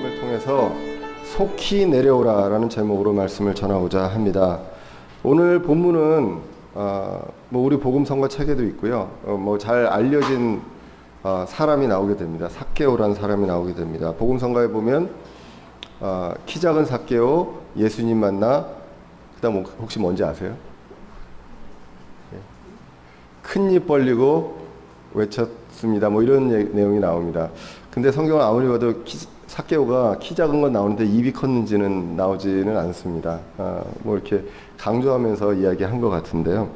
말씀을 통해서 속히 내려오라라는 제목으로 말씀을 전하고자 합니다. 오늘 본문은 우리 복음성가 책에도 있고요. 잘 알려진 사람이 나오게 됩니다. 삭개오라는 사람이 나오게 됩니다. 복음성가에 보면 키 작은 삭개오 예수님 만나 그다음 혹시 뭔지 아세요? 큰 입 벌리고 외쳤습니다. 이런 내용이 나옵니다. 근데 성경을 아무리 봐도 삭개오가 키 작은 건 나오는데 입이 컸는지는 나오지는 않습니다. 이렇게 강조하면서 이야기한 것 같은데요.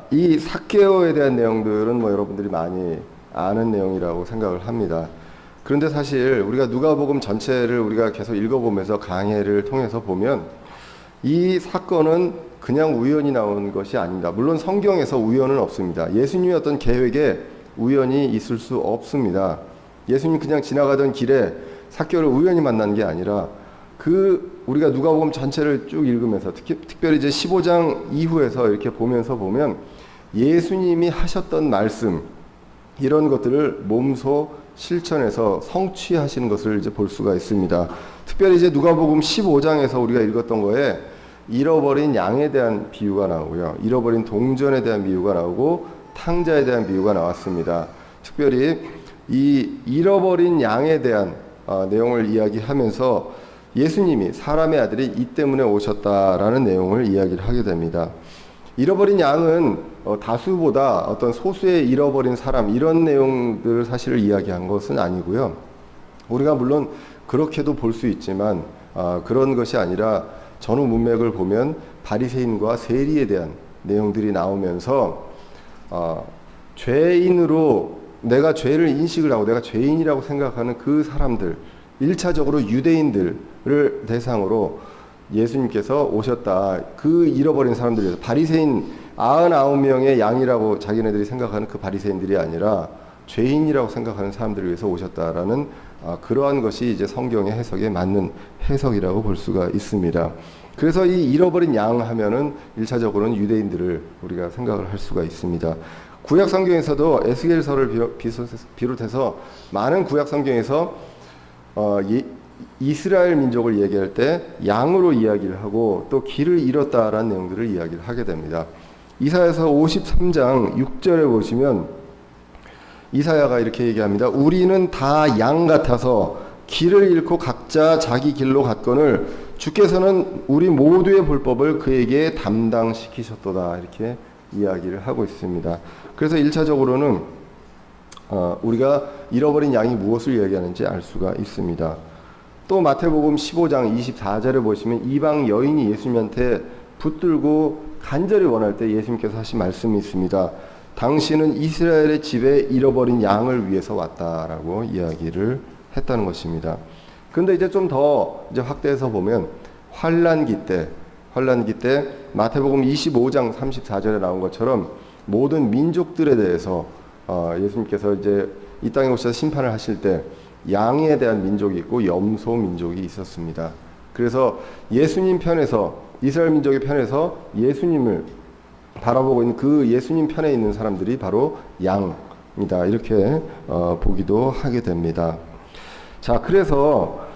이 삭개오에 대한 내용들은 여러분들이 많이 아는 내용이라고 생각을 합니다. 그런데 사실 우리가 누가복음 전체를 우리가 계속 읽어보면서 강해를 통해서 보면 이 사건은 그냥 우연히 나온 것이 아닙니다. 물론 성경에서 우연은 없습니다. 예수님의 어떤 계획에 우연이 있을 수 없습니다. 예수님 그냥 지나가던 길에 삭개오를 우연히 만난 게 아니라 우리가 누가복음 전체를 쭉 읽으면서 특별히 이제 15장 이후에서 이렇게 보면 예수님이 하셨던 말씀 이런 것들을 몸소 실천해서 성취하시는 것을 이제 볼 수가 있습니다. 특별히 이제 누가복음 15장에서 우리가 읽었던 거에 잃어버린 양에 대한 비유가 나오고요. 잃어버린 동전에 대한 비유가 나오고 탕자에 대한 비유가 나왔습니다. 특별히 이 잃어버린 양에 대한 내용을 이야기하면서 예수님이 사람의 아들이 이 때문에 오셨다라는 내용을 이야기를 하게 됩니다. 잃어버린 양은 다수보다 어떤 소수의 잃어버린 사람 이런 내용들을 사실을 이야기한 것은 아니고요. 우리가 물론 그렇게도 볼 수 있지만 그런 것이 아니라 전후 문맥을 보면 바리새인과 세리에 대한 내용들이 나오면서 죄인으로 내가 죄를 인식을 하고 내가 죄인이라고 생각하는 그 사람들 1차적으로 유대인들을 대상으로 예수님께서 오셨다. 그 잃어버린 사람들이 위해서 바리새인 99명의 양이라고 자기네들이 생각하는 그 바리새인들이 아니라 죄인이라고 생각하는 사람들을 위해서 오셨다라는 그러한 것이 이제 성경의 해석에 맞는 해석이라고 볼 수가 있습니다. 그래서 이 잃어버린 양 하면은 1차적으로는 유대인들을 우리가 생각을 할 수가 있습니다. 구약 성경에서도 에스겔서를 비롯해서 많은 구약 성경에서 이스라엘 민족을 얘기할 때 양으로 이야기를 하고 또 길을 잃었다라는 내용들을 이야기를 하게 됩니다. 이사야서 53장 6절에 보시면 이사야가 이렇게 얘기합니다. 우리는 다 양 같아서 길을 잃고 각자 자기 길로 갔거늘 주께서는 우리 모두의 불법을 그에게 담당시키셨도다. 이렇게 이야기를 하고 있습니다. 그래서 1차적으로는 우리가 잃어버린 양이 무엇을 이야기하는지 알 수가 있습니다. 또 마태복음 15장 24절에 보시면 이방 여인이 예수님한테 붙들고 간절히 원할 때 예수님께서 하신 말씀이 있습니다. 당신은 이스라엘의 집에 잃어버린 양을 위해서 왔다라고 이야기를 했다는 것입니다. 그런데 이제 좀 더 확대해서 보면 환난기 때 마태복음 25장 34절에 나온 것처럼 모든 민족들에 대해서 예수님께서 이제 이 땅에 오셔서 심판을 하실 때 양에 대한 민족이 있고 염소 민족이 있었습니다. 그래서 예수님 편에서 이스라엘 민족의 편에서 예수님을 바라보고 있는 그 예수님 편에 있는 사람들이 바로 양이다. 이렇게 보기도 하게 됩니다. 자, 그래서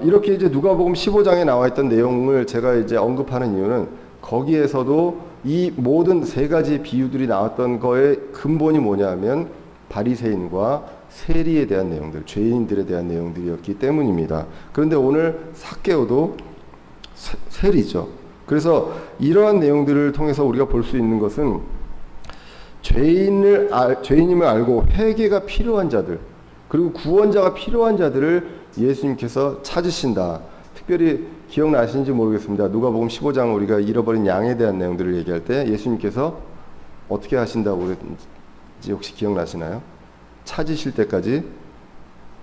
이렇게 이제 누가복음 15장에 나와 있던 내용을 제가 이제 언급하는 이유는 거기에서도 이 모든 세 가지 비유들이 나왔던 거의 근본이 뭐냐면 바리새인과 세리에 대한 내용들, 죄인들에 대한 내용들이었기 때문입니다. 그런데 오늘 삭개오도 세리죠. 그래서 이러한 내용들을 통해서 우리가 볼 수 있는 것은 죄인임을 알고 회개가 필요한 자들, 그리고 구원자가 필요한 자들을 예수님께서 찾으신다. 특별히 기억나시는지 모르겠습니다. 누가복음 15장 우리가 잃어버린 양에 대한 내용들을 얘기할 때 예수님께서 어떻게 하신다고 그랬는지 혹시 기억나시나요? 찾으실 때까지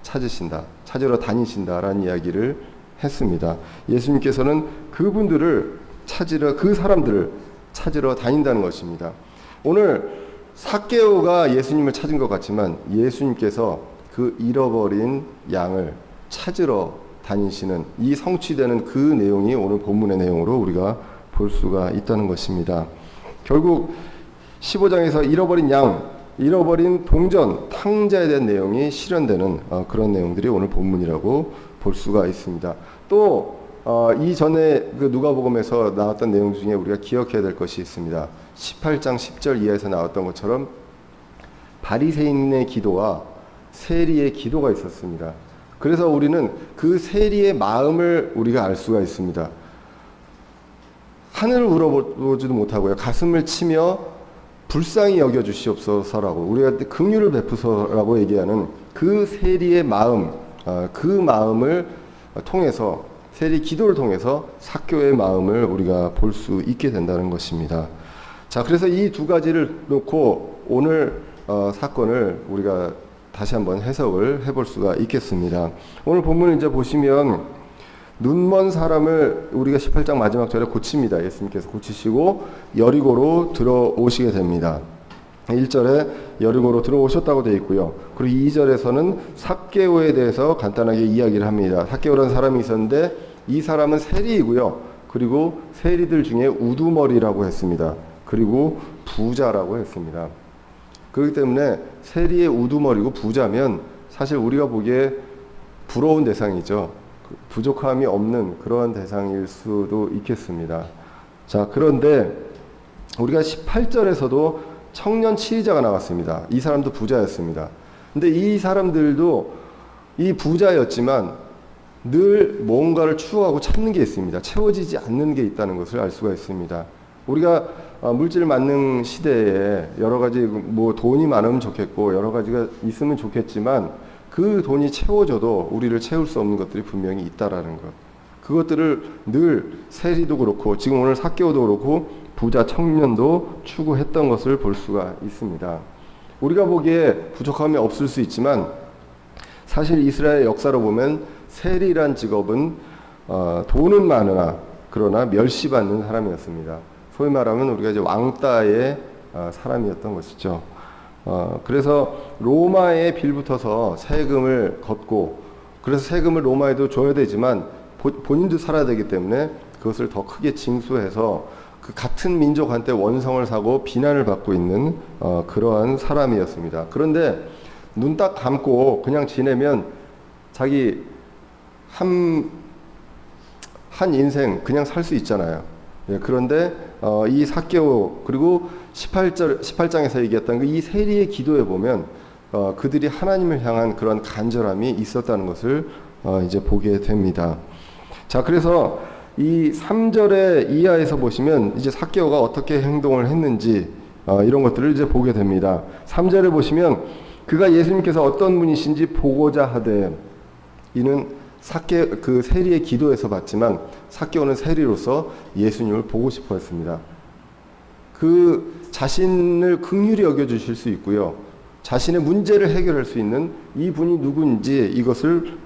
찾으신다. 찾으러 다니신다라는 이야기를 했습니다. 예수님께서는 그 사람들을 찾으러 다닌다는 것입니다. 오늘 삭개오가 예수님을 찾은 것 같지만 예수님께서 그 잃어버린 양을 찾으러 다니시는 이 성취되는 그 내용이 오늘 본문의 내용으로 우리가 볼 수가 있다는 것입니다. 결국 15장에서 잃어버린 양 잃어버린 동전, 탕자에 대한 내용이 실현되는 그런 내용들이 오늘 본문이라고 볼 수가 있습니다. 또 이전에 그 누가복음에서 나왔던 내용 중에 우리가 기억해야 될 것이 있습니다. 18장 10절 이하에서 나왔던 것처럼 바리새인의 기도와 세리의 기도가 있었습니다. 그래서 우리는 그 세리의 마음을 우리가 알 수가 있습니다. 하늘을 우러보지도 못하고요, 가슴을 치며 불쌍히 여겨주시옵소서라고, 우리가 긍휼을 베푸소서라고 얘기하는 그 세리의 마음, 그 마음을 통해서, 세리 기도를 통해서 삭개오의 마음을 우리가 볼 수 있게 된다는 것입니다. 자, 그래서 이 두 가지를 놓고 오늘 사건을 우리가 다시 한번 해석을 해볼 수가 있겠습니다. 오늘 본문을 이제 보시면 눈먼 사람을 우리가 18장 마지막 절에 고칩니다. 예수님께서 고치시고 여리고로 들어오시게 됩니다. 1절에 여리고로 들어오셨다고 되어 있고요. 그리고 2절에서는 삭개오에 대해서 간단하게 이야기를 합니다. 삭개오라는 사람이 있었는데 이 사람은 세리이고요. 그리고 세리들 중에 우두머리라고 했습니다. 그리고 부자라고 했습니다. 그렇기 때문에 세리의 우두머리고 부자면 사실 우리가 보기에 부러운 대상이죠. 부족함이 없는 그러한 대상일 수도 있겠습니다. 자, 그런데 우리가 18절에서도 청년 치리자가 나왔습니다. 이 사람도 부자였습니다. 근데 이 사람들도 이 부자였지만 늘 뭔가를 추구하고 찾는 게 있습니다. 채워지지 않는 게 있다는 것을 알 수가 있습니다. 우리가 물질 만능 시대에 여러 가지 뭐 돈이 많으면 좋겠고 여러 가지가 있으면 좋겠지만 그 돈이 채워져도 우리를 채울 수 없는 것들이 분명히 있다라는 것. 그것들을 늘 세리도 그렇고 지금 오늘 삭개오도 그렇고 부자 청년도 추구했던 것을 볼 수가 있습니다. 우리가 보기에 부족함이 없을 수 있지만 사실 이스라엘 역사로 보면 세리란 직업은 돈은 많으나 그러나 멸시받는 사람이었습니다. 소위 말하면 우리가 이제 왕따의 사람이었던 것이죠. 그래서 로마에 빌붙어서 세금을 걷고, 그래서 세금을 로마에도 줘야 되지만 본인도 살아야 되기 때문에 그것을 더 크게 징수해서 그 같은 민족한테 원성을 사고 비난을 받고 있는 그러한 사람이었습니다. 그런데 눈 딱 감고 그냥 지내면 자기 한 인생 그냥 살 수 있잖아요. 예, 그런데 이 삭개오 그리고 18장에서 얘기했던 이 세리의 기도에 보면 그들이 하나님을 향한 그런 간절함이 있었다는 것을 이제 보게 됩니다. 자, 그래서 이 3절의 이하에서 보시면 이제 삭개오가 어떻게 행동을 했는지 이런 것들을 이제 보게 됩니다. 3절에 보시면 그가 예수님께서 어떤 분이신지 보고자 하되, 이는 그 세리의 기도에서 봤지만 삭개오는 세리로서 예수님을 보고 싶어 했습니다. 그 자신을 긍휼히 여겨주실 수 있고요, 자신의 문제를 해결할 수 있는 이 분이 누군지 이것을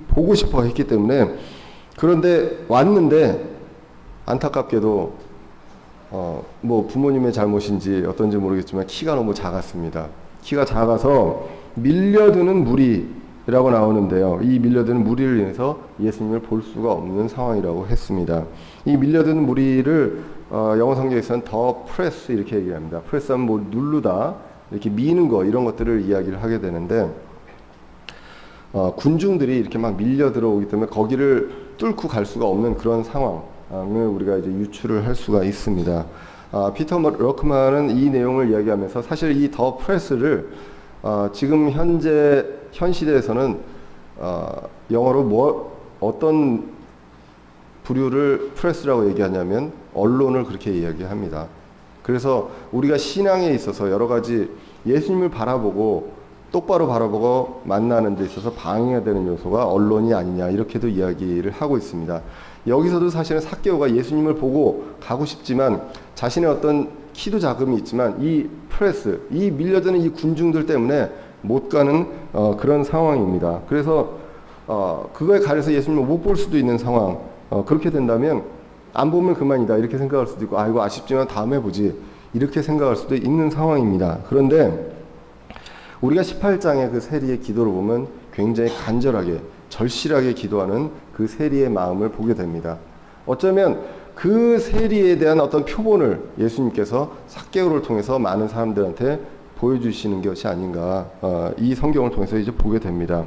보고 싶어 했기 때문에, 그런데 왔는데 안타깝게도 뭐 부모님의 잘못인지 어떤지 모르겠지만 키가 너무 작았습니다. 키가 작아서 밀려드는 무리라고 나오는데요. 이 밀려드는 무리를 인해서 예수님을 볼 수가 없는 상황이라고 했습니다. 이 밀려드는 무리를 영어 성경에서는 더 프레스 이렇게 얘기합니다. 프레스하면 뭐 누르다, 이렇게 미는 거, 이런 것들을 이야기를 하게 되는데 군중들이 이렇게 막 밀려 들어오기 때문에 거기를 뚫고 갈 수가 없는 그런 상황을 우리가 이제 유추를 할 수가 있습니다. 피터 러크만은 이 내용을 이야기하면서 사실 이 더 프레스를 지금 현 시대에서는 영어로 어떤 부류를 프레스라고 얘기하냐면 언론을 그렇게 이야기합니다. 그래서 우리가 신앙에 있어서 여러 가지 예수님을 똑바로 바라보고 만나는 데 있어서 방해가 되는 요소가 언론이 아니냐, 이렇게도 이야기를 하고 있습니다. 여기서도 사실은 삭개오가 예수님을 보고 가고 싶지만 자신의 어떤 키도 자금이 있지만 이 프레스, 이 밀려드는 이 군중들 때문에 못 가는 그런 상황입니다. 그래서 그거에 가려서 예수님을 못 볼 수도 있는 상황. 그렇게 된다면 안 보면 그만이다 이렇게 생각할 수도 있고, 아이고 아쉽지만 다음에 보지 이렇게 생각할 수도 있는 상황입니다. 그런데 우리가 18장의 그 세리의 기도를 보면 굉장히 간절하게 절실하게 기도하는 그 세리의 마음을 보게 됩니다. 어쩌면 그 세리에 대한 어떤 표본을 예수님께서 삭개오를 통해서 많은 사람들한테 보여주시는 것이 아닌가, 이 성경을 통해서 이제 보게 됩니다.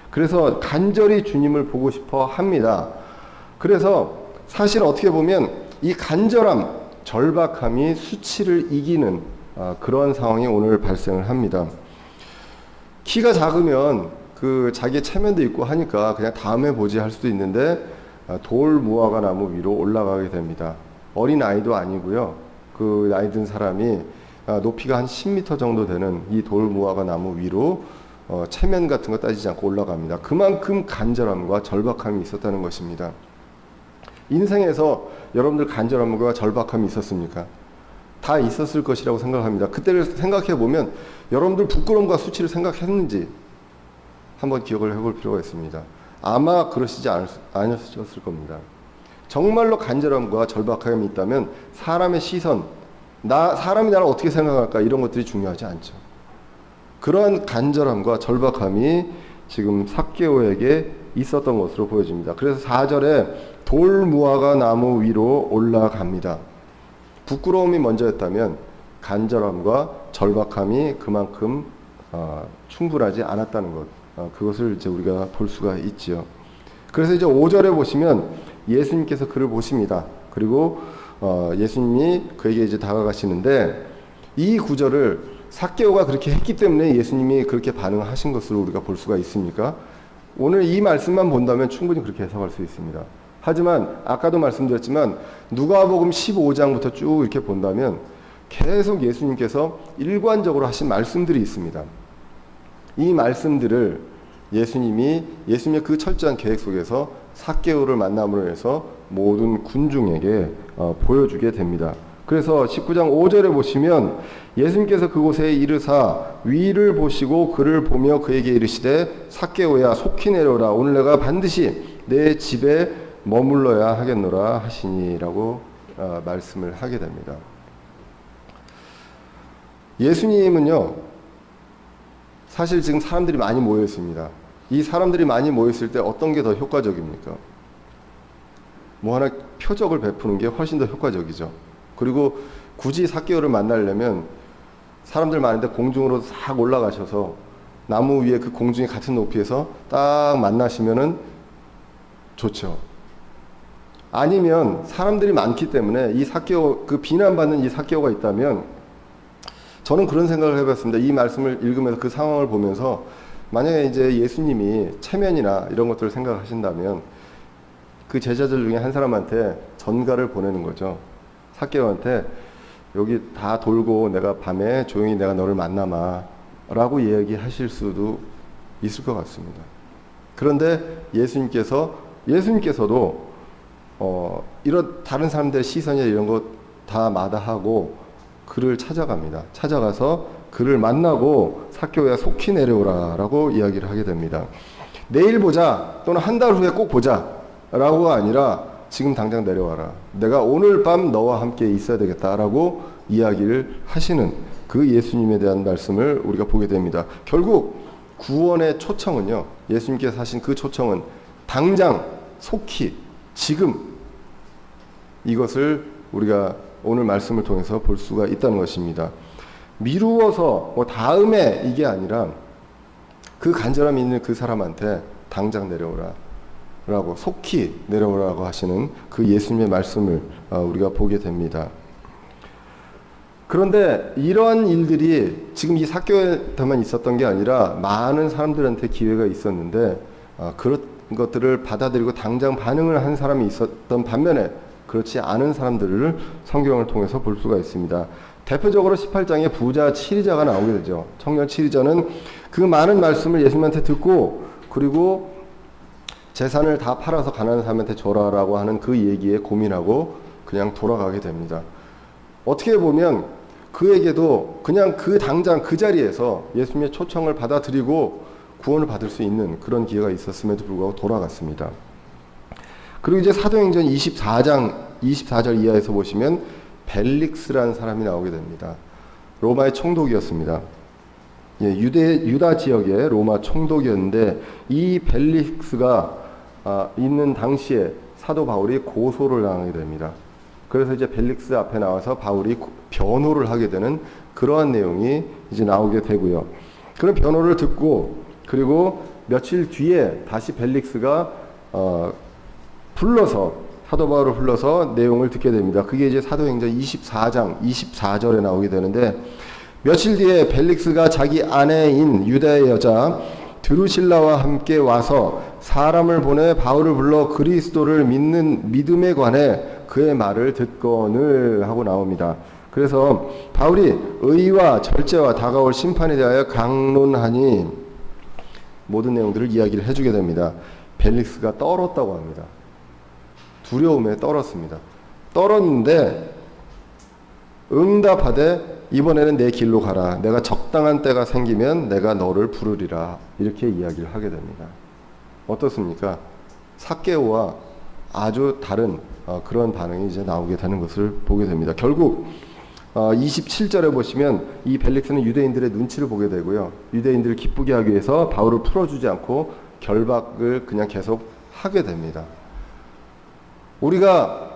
그래서 간절히 주님을 보고 싶어 합니다. 그래서 사실 어떻게 보면 이 간절함, 절박함이 수치를 이기는 그런 상황이 오늘 발생을 합니다. 키가 작으면 그 자기의 체면도 있고 하니까 그냥 다음에 보지 할 수도 있는데 돌 무화과 나무 위로 올라가게 됩니다. 어린 아이도 아니고요. 그 나이 든 사람이 높이가 한 10m 정도 되는 이 돌 무화과 나무 위로 체면 같은 거 따지지 않고 올라갑니다. 그만큼 간절함과 절박함이 있었다는 것입니다. 인생에서 여러분들 간절함과 절박함이 있었습니까? 다 있었을 것이라고 생각합니다. 그때를 생각해 보면 여러분들 부끄러움과 수치를 생각했는지 한번 기억을 해볼 필요가 있습니다. 아마 그러시지 않으셨을 겁니다. 정말로 간절함과 절박함이 있다면 사람의 시선, 사람이 나를 어떻게 생각할까 이런 것들이 중요하지 않죠. 그러한 간절함과 절박함이 지금 삭개오에게 있었던 것으로 보여집니다. 그래서 4절에 돌 무화과 나무 위로 올라갑니다. 부끄러움이 먼저였다면 간절함과 절박함이 그만큼 충분하지 않았다는 것, 그것을 이제 우리가 볼 수가 있지요. 그래서 이제 5절에 보시면 예수님께서 그를 보십니다. 그리고 예수님이 그에게 이제 다가가시는데 이 구절을 삭개오가 그렇게 했기 때문에 예수님이 그렇게 반응하신 것으로 우리가 볼 수가 있습니까? 오늘 이 말씀만 본다면 충분히 그렇게 해석할 수 있습니다. 하지만 아까도 말씀드렸지만 누가복음 15장부터 쭉 이렇게 본다면 계속 예수님께서 일관적으로 하신 말씀들이 있습니다. 이 말씀들을 예수님의 그 철저한 계획 속에서 삭개오를 만남으로 해서 모든 군중에게 보여주게 됩니다. 그래서 19장 5절에 보시면 예수님께서 그곳에 이르사 위를 보시고 그를 보며 그에게 이르시되 삭개오야 속히 내려오라 오늘 내가 반드시 내 집에 머물러야 하겠노라 하시니라고 말씀을 하게 됩니다. 예수님은요 사실 지금 사람들이 많이 모여 있습니다. 이 사람들이 많이 모여 있을 때 어떤 게 더 효과적입니까? 뭐 하나 표적을 베푸는 게 훨씬 더 효과적이죠. 그리고 굳이 삭개오를 만나려면 사람들 많은데 공중으로 싹 올라가셔서 나무 위에 그 공중이 같은 높이에서 딱 만나시면은 좋죠. 아니면 사람들이 많기 때문에 이 삭개오, 그 비난받는 이 삭개오가 있다면 저는 그런 생각을 해봤습니다. 이 말씀을 읽으면서 그 상황을 보면서 만약에 이제 예수님이 체면이나 이런 것들을 생각하신다면 그 제자들 중에 한 사람한테 전가를 보내는 거죠. 삭개오한테 여기 다 돌고 내가 밤에 조용히 내가 너를 만나마 라고 이야기하실 수도 있을 것 같습니다. 그런데 예수님께서도 이런 다른 사람들의 시선이나 이런 것 다 마다하고 그를 찾아갑니다. 찾아가서 그를 만나고 삭개오야 속히 내려오라 라고 이야기를 하게 됩니다. 내일 보자 또는 한 달 후에 꼭 보자 라고가 아니라 지금 당장 내려와라. 내가 오늘 밤 너와 함께 있어야 되겠다라고 이야기를 하시는 그 예수님에 대한 말씀을 우리가 보게 됩니다. 결국 구원의 초청은요. 예수님께서 하신 그 초청은 당장, 속히, 지금 이것을 우리가 오늘 말씀을 통해서 볼 수가 있다는 것입니다. 미루어서 다음에 이게 아니라 그 간절함이 있는 그 사람한테 당장 내려오라. 라고 속히 내려오라고 하시는 그 예수님의 말씀을 우리가 보게 됩니다. 그런데 이러한 일들이 지금 이 삭개오에만 있었던 게 아니라 많은 사람들한테 기회가 있었는데 그런 것들을 받아들이고 당장 반응을 한 사람이 있었던 반면에 그렇지 않은 사람들을 성경을 통해서 볼 수가 있습니다. 대표적으로 18장에 부자 7위자가 나오게 되죠. 청년 7위자는 그 많은 말씀을 예수님한테 듣고 그리고 재산을 다 팔아서 가난한 사람한테 줘라라고 하는 그 얘기에 고민하고 그냥 돌아가게 됩니다. 어떻게 보면 그에게도 그냥 그 당장 그 자리에서 예수님의 초청을 받아들이고 구원을 받을 수 있는 그런 기회가 있었음에도 불구하고 돌아갔습니다. 그리고 이제 사도행전 24절 이하에서 보시면 벨릭스라는 사람이 나오게 됩니다. 로마의 총독이었습니다. 유다 지역의 로마 총독이었는데 이 벨릭스가 있는 당시에 사도 바울이 고소를 당하게 됩니다. 그래서 이제 벨릭스 앞에 나와서 바울이 변호를 하게 되는 그러한 내용이 이제 나오게 되고요. 그런 변호를 듣고 그리고 며칠 뒤에 다시 벨릭스가 사도 바울을 불러서 내용을 듣게 됩니다. 그게 이제 사도행전 24장 24절에 나오게 되는데, 며칠 뒤에 벨릭스가 자기 아내인 유다의 여자 드루실라와 함께 와서 사람을 보내 바울을 불러 그리스도를 믿는 믿음에 관해 그의 말을 듣거늘 하고 나옵니다. 그래서 바울이 의와 절제와 다가올 심판에 대하여 강론하니 모든 내용들을 이야기를 해주게 됩니다. 벨릭스가 떨었다고 합니다. 두려움에 떨었습니다. 떨었는데 응답하되 이번에는 내 길로 가라. 내가 적당한 때가 생기면 내가 너를 부르리라. 이렇게 이야기를 하게 됩니다. 어떻습니까? 삭개오와 아주 다른 그런 반응이 이제 나오게 되는 것을 보게 됩니다. 결국 27절에 보시면 이 벨릭스는 유대인들의 눈치를 보게 되고요. 유대인들을 기쁘게 하기 위해서 바울을 풀어주지 않고 결박을 그냥 계속 하게 됩니다. 우리가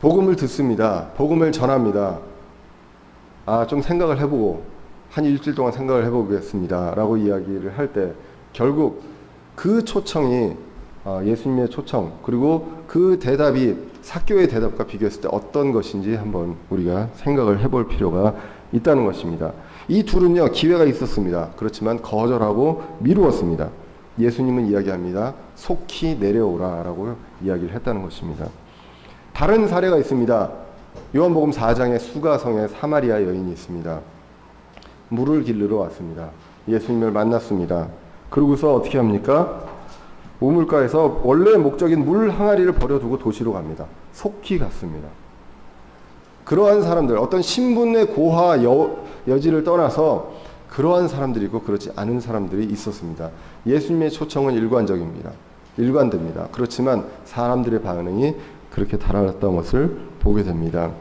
복음을 듣습니다. 복음을 전합니다. 좀 생각을 해보고 한 일주일 동안 생각을 해보겠습니다 라고 이야기를 할 때 결국 그 초청이 예수님의 초청 그리고 그 대답이 삭개오의 대답과 비교했을 때 어떤 것인지 한번 우리가 생각을 해볼 필요가 있다는 것입니다. 이 둘은요, 기회가 있었습니다. 그렇지만 거절하고 미루었습니다. 예수님은 이야기합니다. 속히 내려오라 라고 이야기를 했다는 것입니다. 다른 사례가 있습니다. 요한복음 4장에 수가성에 사마리아 여인이 있습니다. 물을 기르러 왔습니다. 예수님을 만났습니다. 그러고서 어떻게 합니까? 우물가에서 원래 목적인 물 항아리를 버려두고 도시로 갑니다. 속히 갔습니다. 그러한 사람들, 어떤 신분의 고하 여지를 떠나서 그러한 사람들이 있고 그렇지 않은 사람들이 있었습니다. 예수님의 초청은 일관적입니다. 일관됩니다. 그렇지만 사람들의 반응이 그렇게 달랐던 것을 보게 됩니다.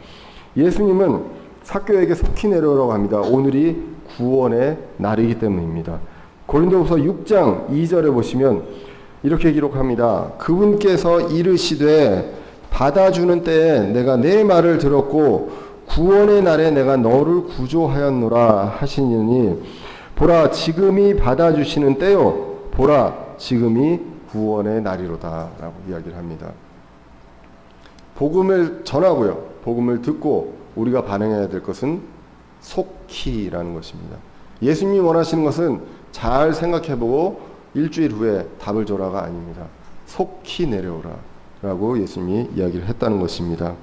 예수님은 삭개오에게 속히 내려오라고 합니다. 오늘이 구원의 날이기 때문입니다. 고린도후서 6장 2절에 보시면 이렇게 기록합니다. 그분께서 이르시되 받아주는 때에 내가 내 말을 들었고 구원의 날에 내가 너를 구조하였노라 하시니 보라 지금이 받아주시는 때요 보라 지금이 구원의 날이로다 라고 이야기를 합니다. 복음을 전하고요. 복음을 듣고 우리가 반응해야 될 것은 속히라는 것입니다. 예수님이 원하시는 것은 잘 생각해보고 일주일 후에 답을 줘라가 아닙니다. 속히 내려오라 라고 예수님이 이야기를 했다는 것입니다.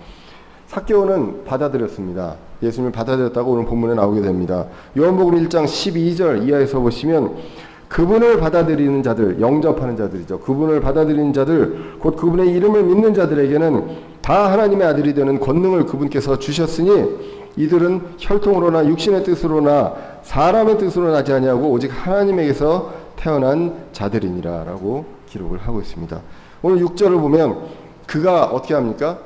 삭개오는 받아들였습니다. 예수님을 받아들였다고 오늘 본문에 나오게 됩니다. 요한복음 1장 12절 이하에서 보시면 그분을 받아들이는 자들, 영접하는 자들이죠. 그분을 받아들이는 자들, 곧 그분의 이름을 믿는 자들에게는 다 하나님의 아들이 되는 권능을 그분께서 주셨으니 이들은 혈통으로나 육신의 뜻으로나 사람의 뜻으로 나지 아니하고 오직 하나님에게서 태어난 자들이니라 라고 기록을 하고 있습니다. 오늘 6절을 보면 그가 어떻게 합니까?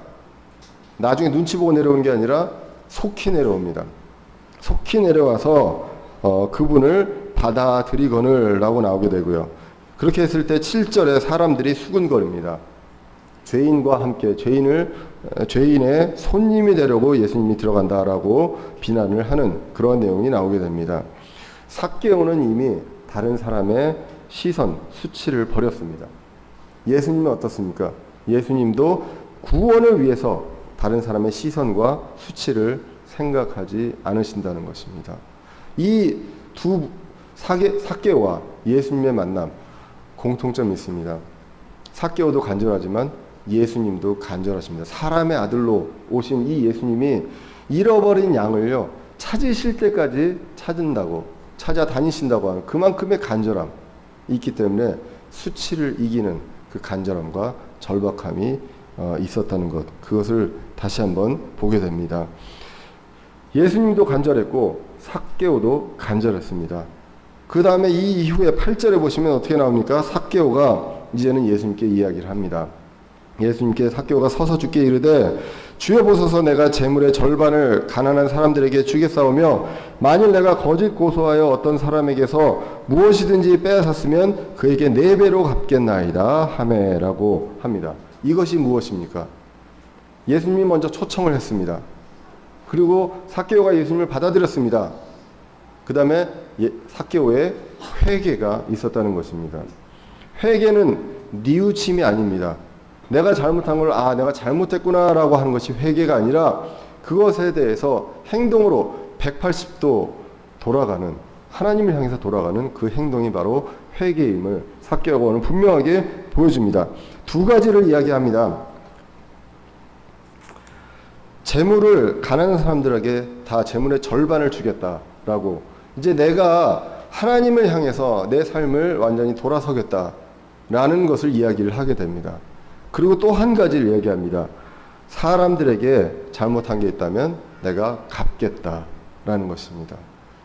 나중에 눈치 보고 내려오는 게 아니라 속히 내려옵니다. 속히 내려와서 그분을 받아들이거늘 라고 나오게 되고요. 그렇게 했을 때 7절에 사람들이 수군거립니다. 죄인과 함께 죄인의 손님이 되려고 예수님이 들어간다라고 비난을 하는 그런 내용이 나오게 됩니다. 삭개오는 이미 다른 사람의 시선, 수치를 버렸습니다. 예수님은 어떻습니까? 예수님도 구원을 위해서 다른 사람의 시선과 수치를 생각하지 않으신다는 것입니다. 이 두 삭개오와 예수님의 만남 공통점이 있습니다. 삭개오도 간절하지만 예수님도 간절하십니다. 사람의 아들로 오신 이 예수님이 잃어버린 양을요 찾으실 때까지 찾아다니신다고 하는 그만큼의 간절함이 있기 때문에 수치를 이기는 그 간절함과 절박함이 있었다는 것, 그것을 다시 한번 보게 됩니다. 예수님도 간절했고 삭개오도 간절했습니다. 그 다음에 이 이후에 8절에 보시면 어떻게 나옵니까? 삭개오가 이제는 예수님께 이야기를 합니다. 예수님께 삭개오가 서서 주께 이르되 주여 보소서 내가 재물의 절반을 가난한 사람들에게 주겠사오며 만일 내가 거짓 고소하여 어떤 사람에게서 무엇이든지 빼앗았으면 그에게 4배로 갚겠나이다 하매라고 합니다. 이것이 무엇입니까? 예수님이 먼저 초청을 했습니다. 그리고 삭개오가 예수님을 받아들였습니다. 그 다음에 삭개오의 회개가 있었다는 것입니다. 회개는 뉘우침이 아닙니다. 내가 잘못한 걸 내가 잘못했구나 라고 하는 것이 회개가 아니라 그것에 대해서 행동으로 180도 돌아가는, 하나님을 향해서 돌아가는 그 행동이 바로 회개임을 삭개오는 분명하게 보여줍니다. 두 가지를 이야기합니다. 재물을 가난한 사람들에게 다 재물의 절반을 주겠다라고, 이제 내가 하나님을 향해서 내 삶을 완전히 돌아서겠다라는 것을 이야기를 하게 됩니다. 그리고 또 한 가지를 이야기합니다. 사람들에게 잘못한 게 있다면 내가 갚겠다라는 것입니다.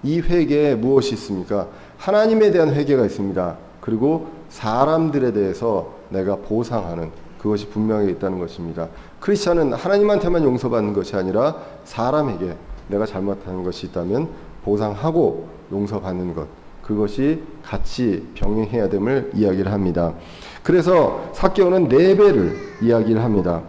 이 회개에 무엇이 있습니까? 하나님에 대한 회개가 있습니다. 그리고 사람들에 대해서 내가 보상하는 그것이 분명히 있다는 것입니다. 크리스천은 하나님한테만 용서받는 것이 아니라 사람에게 내가 잘못한 것이 있다면 보상하고 용서받는 것, 그것이 같이 병행해야 됨을 이야기를 합니다. 그래서 삭개오는 4배를 이야기를 합니다.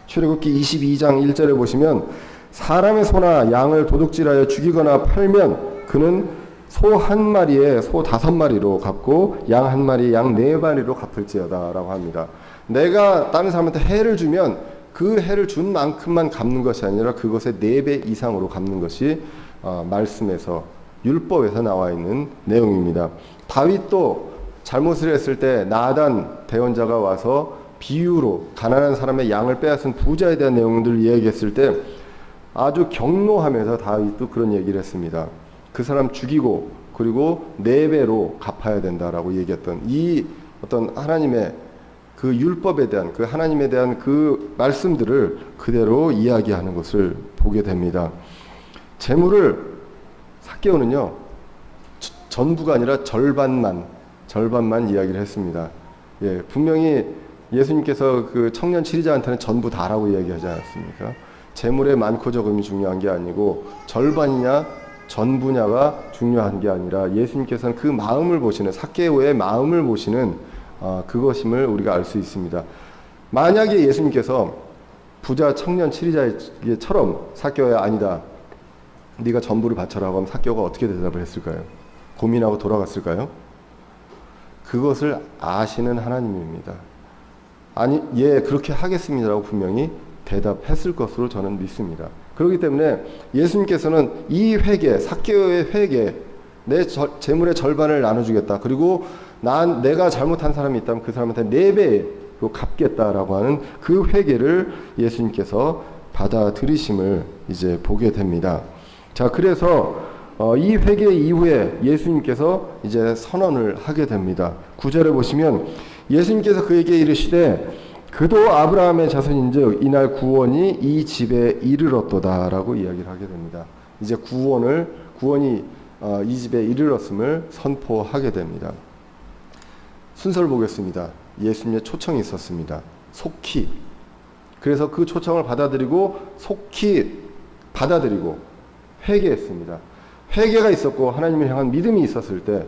출애굽기 22장 1절에 보시면 사람의 소나 양을 도둑질하여 죽이거나 팔면 그는 소 한 마리에 소 5마리로 갚고 양 한 마리에 양 4마리로 갚을지어다 라고 합니다. 내가 다른 사람한테 해를 주면 그 해를 준 만큼만 갚는 것이 아니라 그것의 4배 이상으로 갚는 것이 말씀에서, 율법에서 나와 있는 내용입니다. 다윗도 잘못을 했을 때 나단 대언자가 와서 비유로 가난한 사람의 양을 빼앗은 부자에 대한 내용들을 이야기했을 때 아주 경노하면서 다윗도 그런 얘기를 했습니다. 그 사람 죽이고 그리고 4배로 갚아야 된다라고 얘기했던 이 어떤 하나님의 그 율법에 대한, 그 하나님에 대한 그 말씀들을 그대로 이야기하는 것을 보게 됩니다. 재물을 삭개오는요, 전부가 아니라 절반만 이야기를 했습니다. 예, 분명히 예수님께서 그 청년 치리자한테는 전부 다라고 이야기하지 않았습니까? 재물의 많고 적음이 중요한 게 아니고 절반이냐 전부냐가 중요한 게 아니라 예수님께서는 그 마음을 보시는, 삭개오의 마음을 보시는 그것임을 우리가 알 수 있습니다. 만약에 예수님께서 부자 청년 치리자처럼 삭개오야 아니다, 네가 전부를 바쳐라고 하면 삭개오가 어떻게 대답을 했을까요? 고민하고 돌아갔을까요? 그것을 아시는 하나님입니다. 아니, 예, 그렇게 하겠습니다라고 분명히 대답했을 것으로 저는 믿습니다. 그렇기 때문에 예수님께서는 이 회개, 삭개오의 회개, 내 재물의 절반을 나눠주겠다. 그리고 내가 잘못한 사람이 있다면 그 사람한테 4배로 갚겠다라고 하는 그 회개를 예수님께서 받아들이심을 이제 보게 됩니다. 자, 그래서 이 회개 이후에 예수님께서 이제 선언을 하게 됩니다. 9절에 보시면 예수님께서 그에게 이르시되 그도 아브라함의 자손인즉 이날 구원이 이 집에 이르렀도다라고 이야기를 하게 됩니다. 이제 구원이 이 집에 이르렀음을 선포하게 됩니다. 순서를 보겠습니다. 예수님의 초청이 있었습니다. 속히. 그래서 그 초청을 받아들이고 속히 받아들이고 회개했습니다. 회개가 있었고 하나님을 향한 믿음이 있었을 때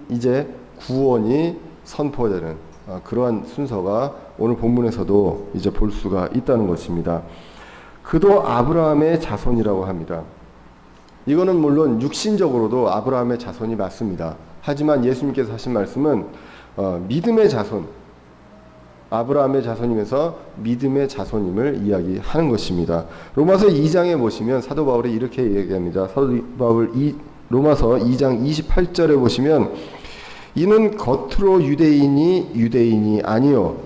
이제 구원이 선포되는 그러한 순서가 오늘 본문에서도 이제 볼 수가 있다는 것입니다. 그도 아브라함의 자손이라고 합니다. 이거는 물론 육신적으로도 아브라함의 자손이 맞습니다. 하지만 예수님께서 하신 말씀은 믿음의 자손, 아브라함의 자손이면서 믿음의 자손임을 이야기하는 것입니다. 로마서 2장에 보시면 사도 바울이 이렇게 얘기합니다. 사도 바울 로마서 2장 28절에 보시면 이는 겉으로 유대인이 아니요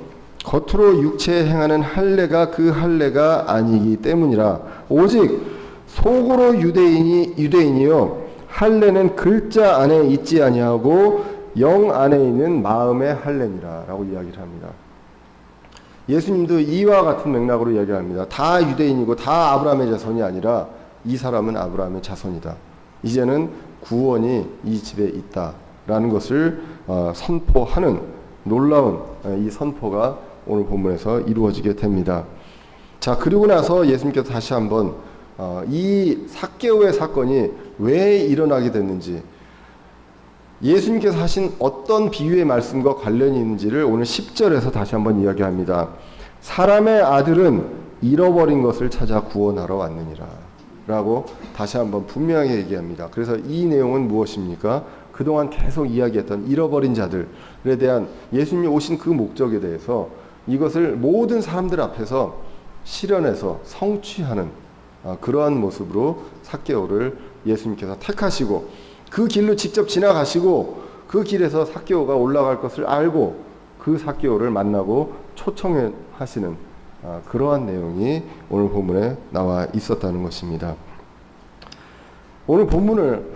겉으로 육체에 행하는 할례가 그 할례가 아니기 때문이라. 오직 속으로 유대인이요 할례는 글자 안에 있지 아니하고 영 안에 있는 마음의 할례니라 라고 이야기를 합니다. 예수님도 이와 같은 맥락으로 이야기합니다. 다 유대인이고 다 아브라함의 자손이 아니라 이 사람은 아브라함의 자손이다. 이제는 구원이 이 집에 있다라는 것을 선포하는 놀라운 이 선포가 오늘 본문에서 이루어지게 됩니다. 자, 그리고 나서 예수님께서 다시 한번 이 삭개오의 사건이 왜 일어나게 됐는지, 예수님께서 하신 어떤 비유의 말씀과 관련이 있는지를 오늘 10절에서 다시 한번 이야기합니다. 사람의 아들은 잃어버린 것을 찾아 구원하러 왔느니라. 라고 다시 한번 분명하게 얘기합니다. 그래서 이 내용은 무엇입니까? 그동안 계속 이야기했던 잃어버린 자들에 대한 예수님이 오신 그 목적에 대해서 이것을 모든 사람들 앞에서 실현해서 성취하는 그러한 모습으로 삭개오를 예수님께서 택하시고 그 길로 직접 지나가시고 그 길에서 삭개오가 올라갈 것을 알고 그 삭개오를 만나고 초청하시는 그러한 내용이 오늘 본문에 나와 있었다는 것입니다. 오늘 본문을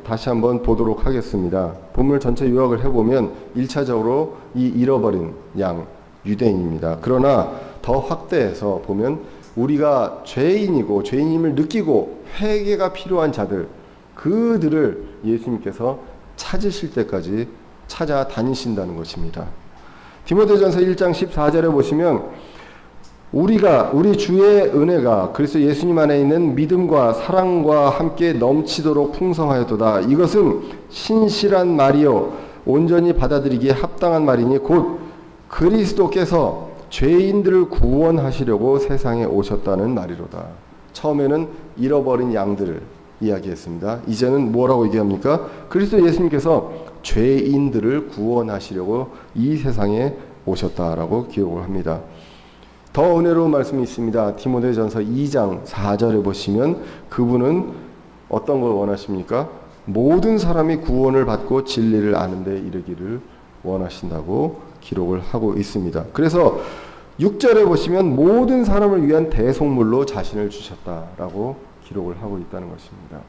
다시 한번 보도록 하겠습니다. 본문을 전체 요약을 해보면 1차적으로 이 잃어버린 양 유대인입니다. 그러나 더 확대해서 보면 우리가 죄인이고 죄인임을 느끼고 회개가 필요한 자들, 그들을 예수님께서 찾으실 때까지 찾아다니신다는 것입니다. 디모데전서 1장 14절에 보시면 우리 주의 은혜가 그리스도 예수님 안에 있는 믿음과 사랑과 함께 넘치도록 풍성하였도다. 이것은 신실한 말이요 온전히 받아들이기에 합당한 말이니 곧 그리스도께서 죄인들을 구원하시려고 세상에 오셨다는 말이로다. 처음에는 잃어버린 양들을 이야기했습니다. 이제는 뭐라고 얘기합니까? 그리스도 예수님께서 죄인들을 구원하시려고 이 세상에 오셨다라고 기록을 합니다. 더 은혜로운 말씀이 있습니다. 디모데전서 2장 4절에 보시면 그분은 어떤 걸 원하십니까? 모든 사람이 구원을 받고 진리를 아는 데 이르기를 원하신다고 기록을 하고 있습니다. 그래서 6절에 보시면 모든 사람을 위한 대속물로 자신을 주셨다라고 기록을 하고 있다는 것입니다.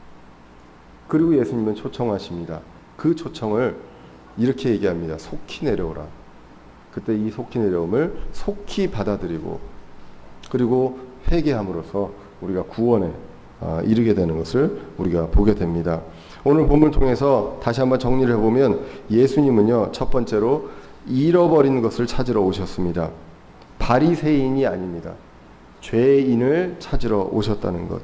그리고 예수님은 초청하십니다. 그 초청을 이렇게 얘기합니다. 속히 내려오라. 그때 이 속히 내려옴을 속히 받아들이고 그리고 회개함으로써 우리가 구원에 이르게 되는 것을 우리가 보게 됩니다. 오늘 본문을 통해서 다시 한번 정리를 해보면 예수님은요, 첫 번째로 잃어버린 것을 찾으러 오셨습니다. 바리새인이 아닙니다. 죄인을 찾으러 오셨다는 것.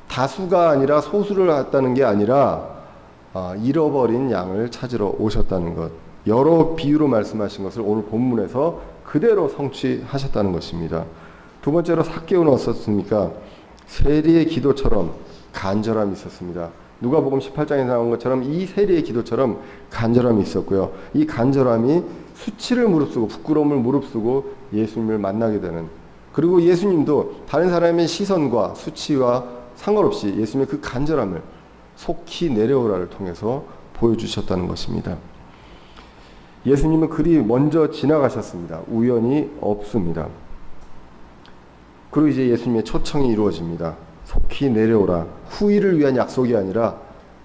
다수가 아니라 소수를 왔다는 게 아니라 잃어버린 양을 찾으러 오셨다는 것. 여러 비유로 말씀하신 것을 오늘 본문에서 그대로 성취하셨다는 것입니다. 두 번째로 삭개오는 어떻습니까? 세리의 기도처럼 간절함이 있었습니다. 누가복음 18장에 나온 것처럼 이 세리의 기도처럼 간절함이 있었고요. 이 간절함이 수치를 무릅쓰고 부끄러움을 무릅쓰고 예수님을 만나게 되는, 그리고 예수님도 다른 사람의 시선과 수치와 상관없이 예수님의 그 간절함을 속히 내려오라를 통해서 보여주셨다는 것입니다. 예수님은 그리 먼저 지나가셨습니다. 우연이 없습니다. 그리고 이제 예수님의 초청이 이루어집니다. 속히 내려오라. 후일을 위한 약속이 아니라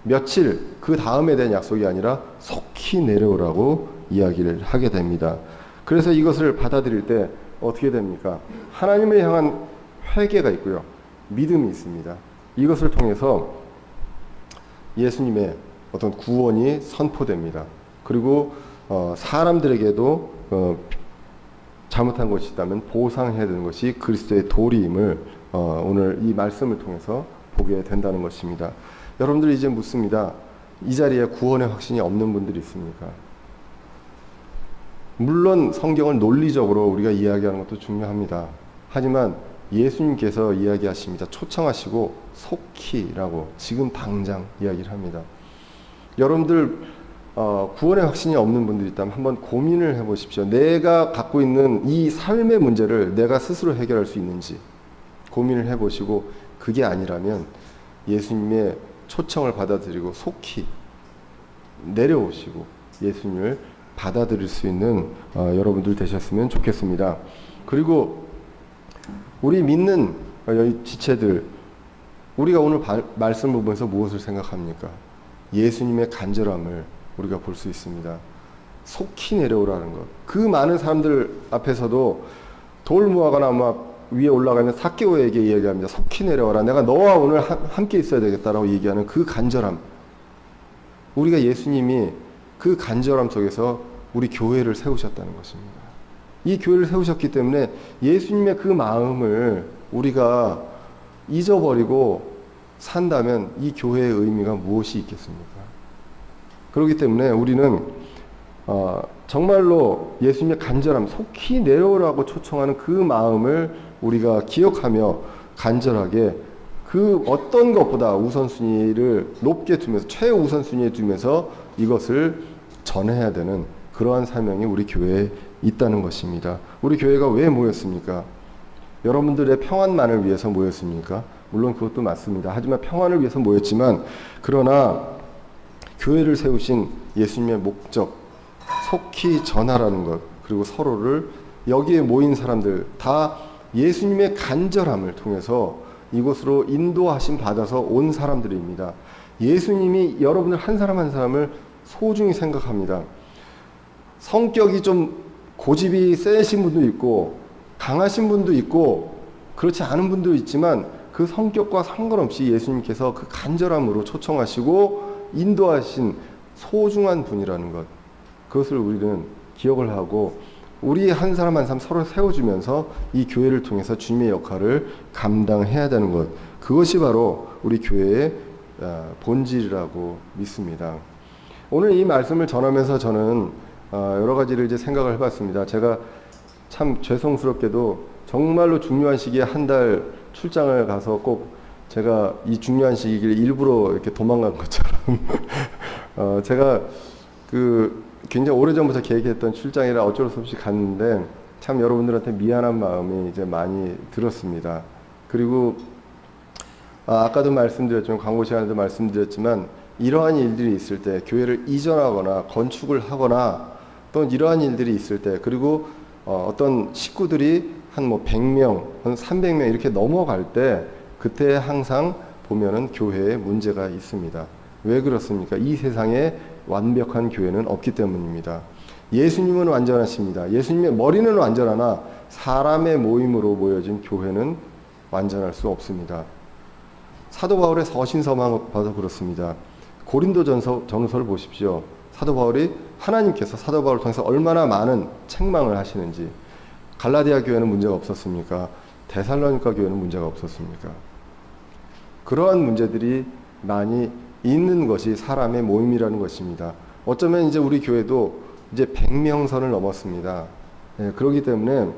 며칠 그 다음에 대한 약속이 아니라 속히 내려오라고 이야기를 하게 됩니다. 그래서 이것을 받아들일 때 어떻게 됩니까? 하나님을 향한 회개가 있고요. 믿음이 있습니다. 이것을 통해서 예수님의 어떤 구원이 선포됩니다. 그리고 사람들에게도 잘못한 것이 있다면 보상해야 되는 것이 그리스도의 도리임을 오늘 이 말씀을 통해서 보게 된다는 것입니다. 여러분들 이제 묻습니다. 이 자리에 구원의 확신이 없는 분들이 있습니까? 물론 성경을 논리적으로 우리가 이야기하는 것도 중요합니다. 하지만 예수님께서 이야기하십니다. 초청하시고 속히라고 지금 당장 이야기를 합니다. 여러분들 구원의 확신이 없는 분들이 있다면 한번 고민을 해보십시오. 내가 갖고 있는 이 삶의 문제를 내가 스스로 해결할 수 있는지 고민을 해보시고, 그게 아니라면 예수님의 초청을 받아들이고 속히 내려오시고 예수님을 받아들일 수 있는 여러분들 되셨으면 좋겠습니다. 그리고 우리 믿는 지체들, 우리가 오늘 말씀을 보면서 무엇을 생각합니까? 예수님의 간절함을 우리가 볼 수 있습니다. 속히 내려오라는 것. 그 많은 사람들 앞에서도 돌무화과나 위에 올라가 있는 삭개오에게 이야기합니다. 속히 내려와라. 내가 너와 오늘 함께 있어야 되겠다라고 얘기하는 그 간절함. 우리가 예수님이 그 간절함 속에서 우리 교회를 세우셨다는 것입니다. 이 교회를 세우셨기 때문에 예수님의 그 마음을 우리가 잊어버리고 산다면 이 교회의 의미가 무엇이 있겠습니까? 그렇기 때문에 우리는 정말로 예수님의 간절함, 속히 내려오라고 초청하는 그 마음을 우리가 기억하며 간절하게 그 어떤 것보다 우선순위를 높게 두면서 최우선순위에 두면서 이것을 전해야 되는 그러한 사명이 우리 교회에 있다는 것입니다. 우리 교회가 왜 모였습니까? 여러분들의 평안만을 위해서 모였습니까? 물론 그것도 맞습니다. 하지만 평안을 위해서 모였지만 그러나 교회를 세우신 예수님의 목적, 속히 전하라는 것, 그리고 서로를 여기에 모인 사람들 다 예수님의 간절함을 통해서 이곳으로 인도하심 받아서 온 사람들입니다. 예수님이 여러분들 한 사람 한 사람을 소중히 생각합니다. 성격이 좀 고집이 세신 분도 있고 강하신 분도 있고 그렇지 않은 분도 있지만 그 성격과 상관없이 예수님께서 그 간절함으로 초청하시고 인도하신 소중한 분이라는 것, 그것을 우리는 기억을 하고 우리 한 사람 한 사람 서로 세워주면서 이 교회를 통해서 주님의 역할을 감당해야 되는 것, 그것이 바로 우리 교회의 본질이라고 믿습니다. 오늘 이 말씀을 전하면서 저는 여러 가지를 이제 생각을 해봤습니다. 제가 참 죄송스럽게도 정말로 중요한 시기에 한 달 출장을 가서 꼭 제가 이 중요한 시기를 일부러 이렇게 도망간 것처럼 제가 굉장히 오래전부터 계획했던 출장이라 어쩔 수 없이 갔는데 참 여러분들한테 미안한 마음이 이제 많이 들었습니다. 그리고 아까도 말씀드렸지만 광고 시간에도 말씀드렸지만 이러한 일들이 있을 때 교회를 이전하거나 건축을 하거나 또 이러한 일들이 있을 때 그리고 어떤 식구들이 한 100명, 한 300명 이렇게 넘어갈 때 그때 항상 보면은 교회에 문제가 있습니다. 왜 그렇습니까? 이 세상에 완벽한 교회는 없기 때문입니다. 예수님은 완전하십니다. 예수님의 머리는 완전하나 사람의 모임으로 모여진 교회는 완전할 수 없습니다. 사도 바울의 서신서만 봐도 그렇습니다. 고린도전서를 보십시오. 사도 바울이 하나님께서 사도 바울을 통해서 얼마나 많은 책망을 하시는지. 갈라디아 교회는 문제가 없었습니까? 데살로니가 교회는 문제가 없었습니까? 그러한 문제들이 많이 있는 것이 사람의 모임이라는 것입니다. 어쩌면 이제 우리 교회도 이제 100명 선을 넘었습니다. 그렇기 때문에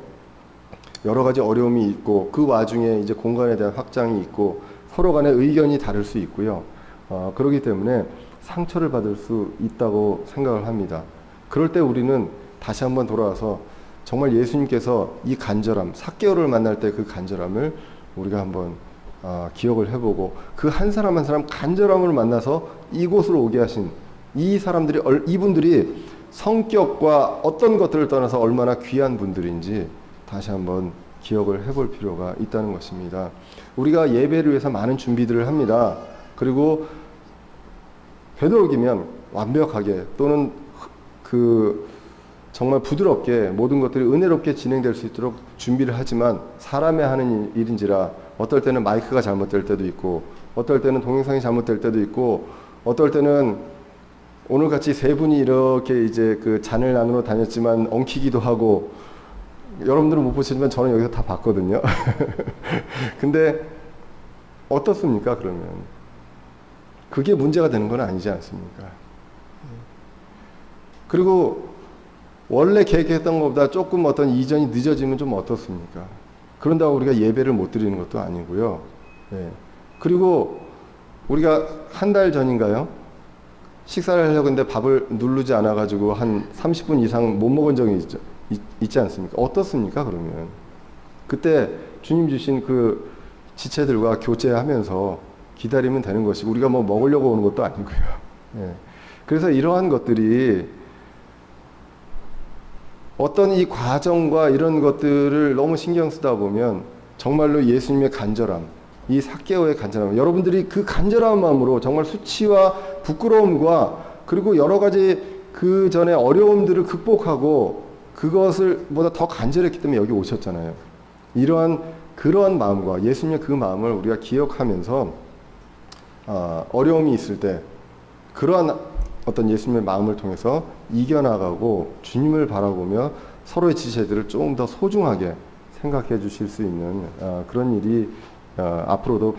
여러 가지 어려움이 있고 그 와중에 이제 공간에 대한 확장이 있고 서로 간의 의견이 다를 수 있고요. 그렇기 때문에 상처를 받을 수 있다고 생각을 합니다. 그럴 때 우리는 다시 한번 돌아와서 정말 예수님께서 이 간절함, 삭개오를 만날 때 그 간절함을 우리가 한번 기억을 해보고 그 한 사람 한 사람 간절함을 만나서 이곳으로 오게 하신 이분들이 성격과 어떤 것들을 떠나서 얼마나 귀한 분들인지 다시 한번 기억을 해볼 필요가 있다는 것입니다. 우리가 예배를 위해서 많은 준비들을 합니다. 그리고 되도록이면 완벽하게 또는 정말 부드럽게 모든 것들이 은혜롭게 진행될 수 있도록 준비를 하지만 사람의 하는 일인지라 어떨 때는 마이크가 잘못될 때도 있고 어떨 때는 동영상이 잘못될 때도 있고 어떨 때는 오늘같이 세 분이 이렇게 이제 그 잔을 나누러 다녔지만 엉키기도 하고 여러분들은 못 보시지만 저는 여기서 다 봤거든요. 근데 어떻습니까 그러면? 그게 문제가 되는 건 아니지 않습니까? 그리고 원래 계획했던 것보다 조금 어떤 이전이 늦어지면 좀 어떻습니까? 그런다고 우리가 예배를 못 드리는 것도 아니고요. 그리고 우리가 한 달 전인가요? 식사를 하려고 했는데 밥을 누르지 않아가지고 한 30분 이상 못 먹은 적이 있지 않습니까? 어떻습니까 그러면? 그때 주님 주신 그 지체들과 교제하면서 기다리면 되는 것이 우리가 뭐 먹으려고 오는 것도 아니고요. 그래서 이러한 것들이 어떤 이 과정과 이런 것들을 너무 신경 쓰다 보면 정말로 예수님의 간절함, 이 삭개오의 간절함, 여러분들이 그 간절한 마음으로 정말 수치와 부끄러움과 그리고 여러 가지 그 전에 어려움들을 극복하고 그것을 보다 더 간절했기 때문에 여기 오셨잖아요. 그러한 마음과 예수님의 그 마음을 우리가 기억하면서 어려움이 있을 때 그러한 어떤 예수님의 마음을 통해서 이겨나가고 주님을 바라보며 서로의 지체들을 조금 더 소중하게 생각해 주실 수 있는 그런 일이 앞으로도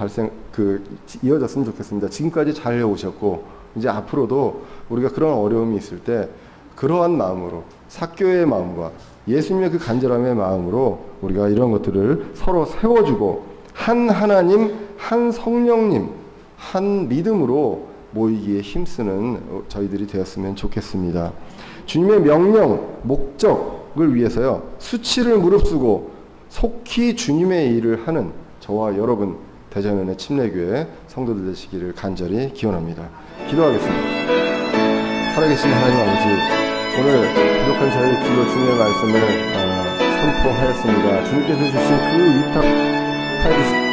이어졌으면 좋겠습니다. 지금까지 잘 해오셨고 이제 앞으로도 우리가 그런 어려움이 있을 때 그러한 마음으로 삭개오의 마음과 예수님의 그 간절함의 마음으로 우리가 이런 것들을 서로 세워주고 한 하나님 한 성령님, 한 믿음으로 모이기에 힘쓰는 저희들이 되었으면 좋겠습니다. 주님의 명령, 목적을 위해서요, 수치를 무릅쓰고 속히 주님의 일을 하는 저와 여러분 대전연의 침례교회 성도들 되시기를 간절히 기원합니다. 기도하겠습니다. 살아계신 하나님 아버지, 오늘 부족한 저희의 길로 주님의 말씀을 선포하였습니다. 주님께서 주신 그 위탁